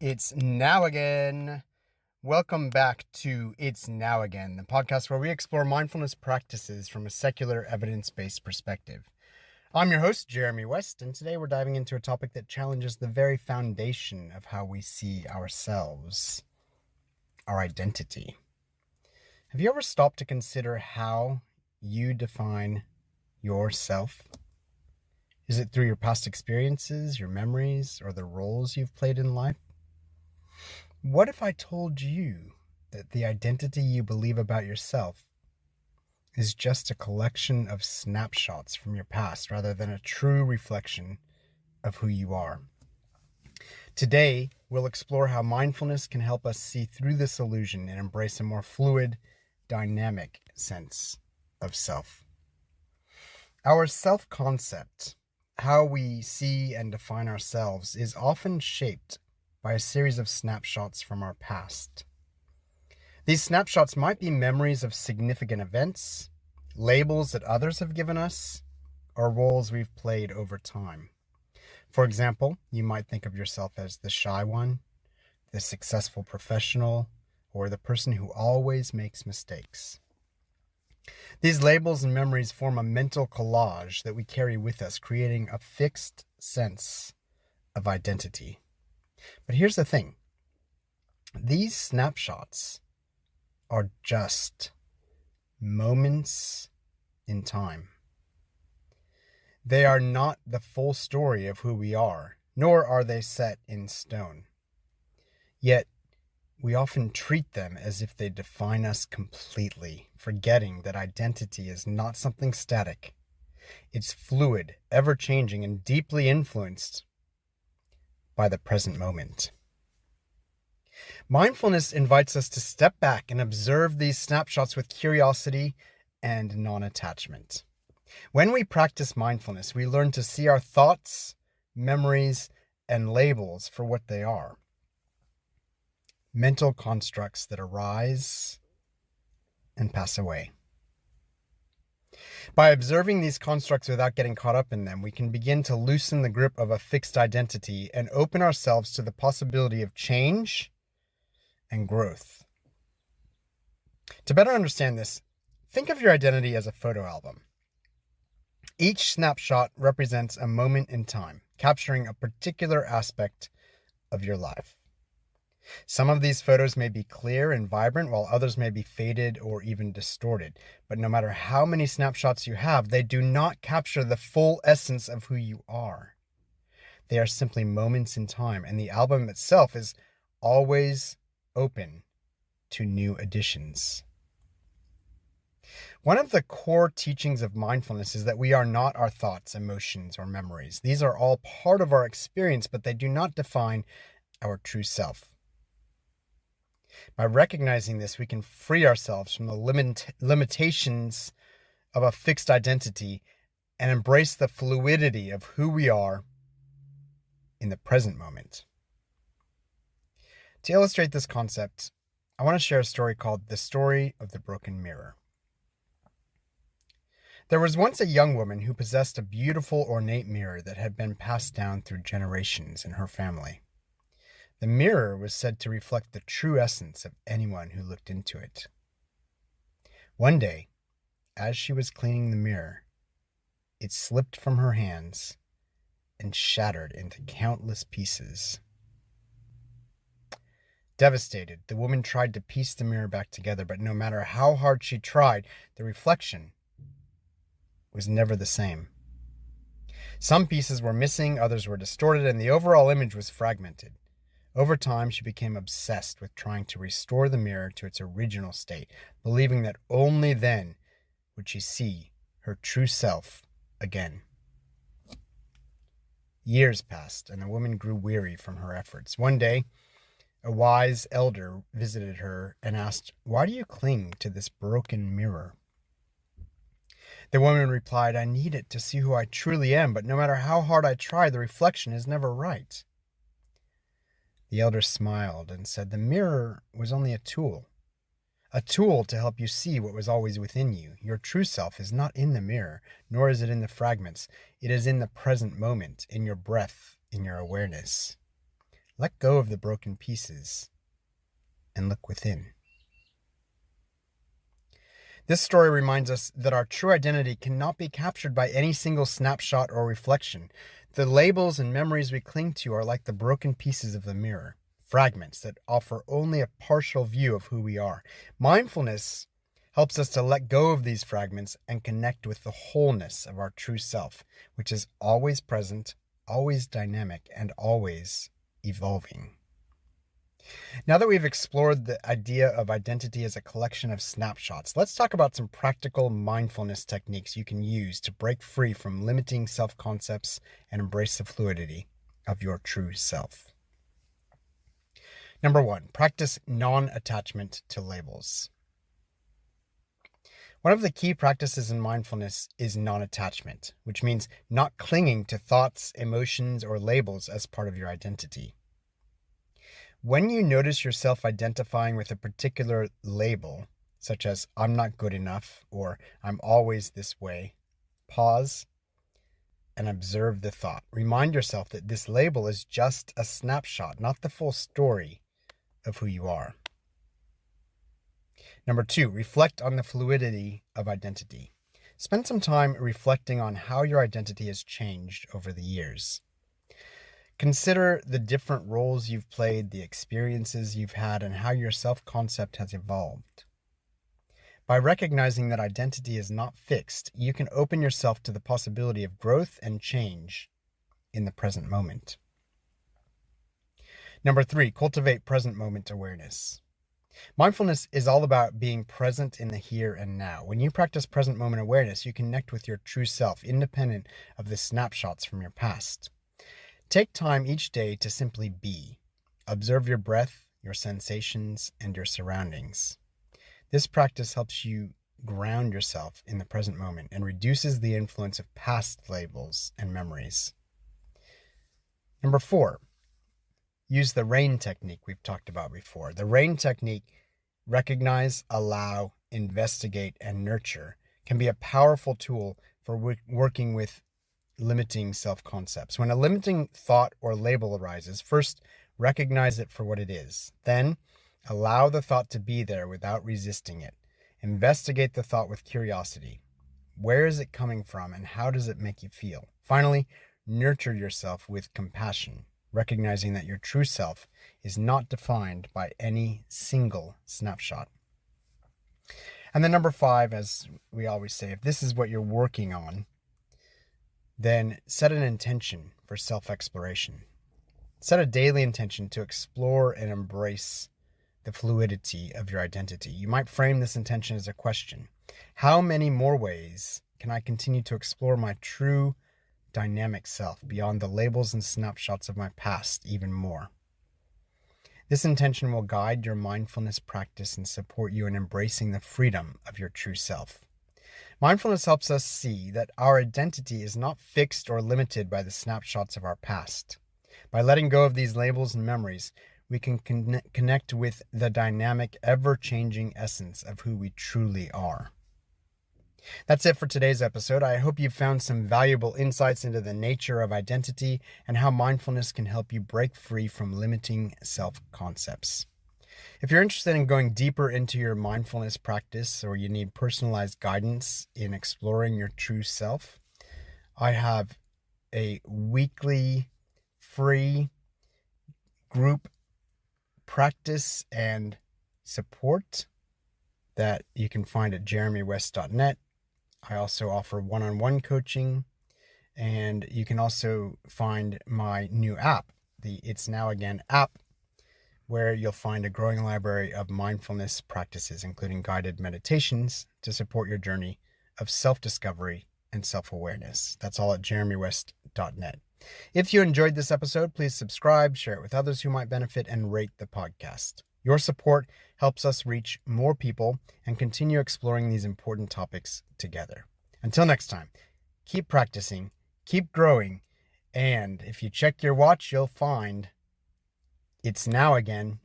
It's now again. Welcome back to It's Now Again, the podcast where we explore mindfulness practices from a secular, evidence-based perspective. I'm your host, Jeremy West, and today we're diving into a topic that challenges the very foundation of how we see ourselves, our identity. Have you ever stopped to consider how you define yourself? Is it through your past experiences, your memories, or the roles you've played in life? What if I told you that the identity you believe about yourself is just a collection of snapshots from your past rather than a true reflection of who you are? Today, we'll explore how mindfulness can help us see through this illusion and embrace a more fluid, dynamic sense of self. Our self-concept, how we see and define ourselves, is often shaped by a series of snapshots from our past. These snapshots might be memories of significant events, labels that others have given us, or roles we've played over time. For example, you might think of yourself as the shy one, the successful professional, or the person who always makes mistakes. These labels and memories form a mental collage that we carry with us, creating a fixed sense of identity. But here's the thing. These snapshots are just moments in time. They are not the full story of who we are, nor are they set in stone. Yet, we often treat them as if they define us completely, forgetting that identity is not something static. It's fluid, ever-changing, and deeply influenced by the present moment. Mindfulness invites us to step back and observe these snapshots with curiosity and non-attachment. When we practice mindfulness, we learn to see our thoughts, memories, and labels for what they are. Mental constructs that arise and pass away. By observing these constructs without getting caught up in them, we can begin to loosen the grip of a fixed identity and open ourselves to the possibility of change and growth. To better understand this, think of your identity as a photo album. Each snapshot represents a moment in time, capturing a particular aspect of your life. Some of these photos may be clear and vibrant, while others may be faded or even distorted. But no matter how many snapshots you have, they do not capture the full essence of who you are. They are simply moments in time, and the album itself is always open to new additions. One of the core teachings of mindfulness is that we are not our thoughts, emotions, or memories. These are all part of our experience, but they do not define our true self. By recognizing this, we can free ourselves from the limitations of a fixed identity and embrace the fluidity of who we are in the present moment. To illustrate this concept, I want to share a story called The Story of the Broken Mirror. There was once a young woman who possessed a beautiful, ornate mirror that had been passed down through generations in her family. The mirror was said to reflect the true essence of anyone who looked into it. One day, as she was cleaning the mirror, it slipped from her hands and shattered into countless pieces. Devastated, the woman tried to piece the mirror back together, but no matter how hard she tried, the reflection was never the same. Some pieces were missing, others were distorted, and the overall image was fragmented. Over time, she became obsessed with trying to restore the mirror to its original state, believing that only then would she see her true self again. Years passed, and the woman grew weary from her efforts. One day, a wise elder visited her and asked, "Why do you cling to this broken mirror?" The woman replied, "I need it to see who I truly am, but no matter how hard I try, the reflection is never right." The elder smiled and said, "The mirror was only a tool to help you see what was always within you. Your true self is not in the mirror, nor is it in the fragments. It is in the present moment, in your breath, in your awareness. let go of the broken pieces and look within. This story reminds us that our true identity cannot be captured by any single snapshot or reflection. The labels and memories we cling to are like the broken pieces of the mirror, fragments that offer only a partial view of who we are. Mindfulness helps us to let go of these fragments and connect with the wholeness of our true self, which is always present, always dynamic, and always evolving. Now that we've explored the idea of identity as a collection of snapshots, let's talk about some practical mindfulness techniques you can use to break free from limiting self-concepts and embrace the fluidity of your true self. Number 1, practice non-attachment to labels. One of the key practices in mindfulness is non-attachment, which means not clinging to thoughts, emotions, or labels as part of your identity. When you notice yourself identifying with a particular label, such as I'm not good enough or I'm always this way, pause and observe the thought. Remind yourself that this label is just a snapshot, not the full story of who you are. Number 2, reflect on the fluidity of identity. Spend some time reflecting on how your identity has changed over the years. Consider the different roles you've played, the experiences you've had, and how your self-concept has evolved. By recognizing that identity is not fixed, you can open yourself to the possibility of growth and change in the present moment. Number 3, cultivate present moment awareness. Mindfulness is all about being present in the here and now. When you practice present moment awareness, you connect with your true self, independent of the snapshots from your past. Take time each day to simply be. Observe your breath, your sensations, and your surroundings. This practice helps you ground yourself in the present moment and reduces the influence of past labels and memories. Number 4, use the RAIN technique we've talked about before. The RAIN technique, recognize, allow, investigate, and nurture, can be a powerful tool for working with limiting self-concepts. When a limiting thought or label arises, first recognize it for what it is. Then allow the thought to be there without resisting it. Investigate the thought with curiosity. Where is it coming from and how does it make you feel? Finally, nurture yourself with compassion, recognizing that your true self is not defined by any single snapshot. And then number 5, as we always say, if this is what you're working on, then set an intention for self-exploration. Set a daily intention to explore and embrace the fluidity of your identity. You might frame this intention as a question. How many more ways can I continue to explore my true dynamic self beyond the labels and snapshots of my past even more? This intention will guide your mindfulness practice and support you in embracing the freedom of your true self. Mindfulness helps us see that our identity is not fixed or limited by the snapshots of our past. By letting go of these labels and memories, we can connect with the dynamic, ever-changing essence of who we truly are. That's it for today's episode. I hope you found some valuable insights into the nature of identity and how mindfulness can help you break free from limiting self-concepts. If you're interested in going deeper into your mindfulness practice or you need personalized guidance in exploring your true self, I have a weekly free group practice and support that you can find at jeremywest.net. I also offer one-on-one coaching, and you can also find my new app, the It's Now Again app, where you'll find a growing library of mindfulness practices, including guided meditations to support your journey of self-discovery and self-awareness. That's all at jeremywest.net. If you enjoyed this episode, please subscribe, share it with others who might benefit, and rate the podcast. Your support helps us reach more people and continue exploring these important topics together. Until next time, keep practicing, keep growing, and if you check your watch, you'll find it's now again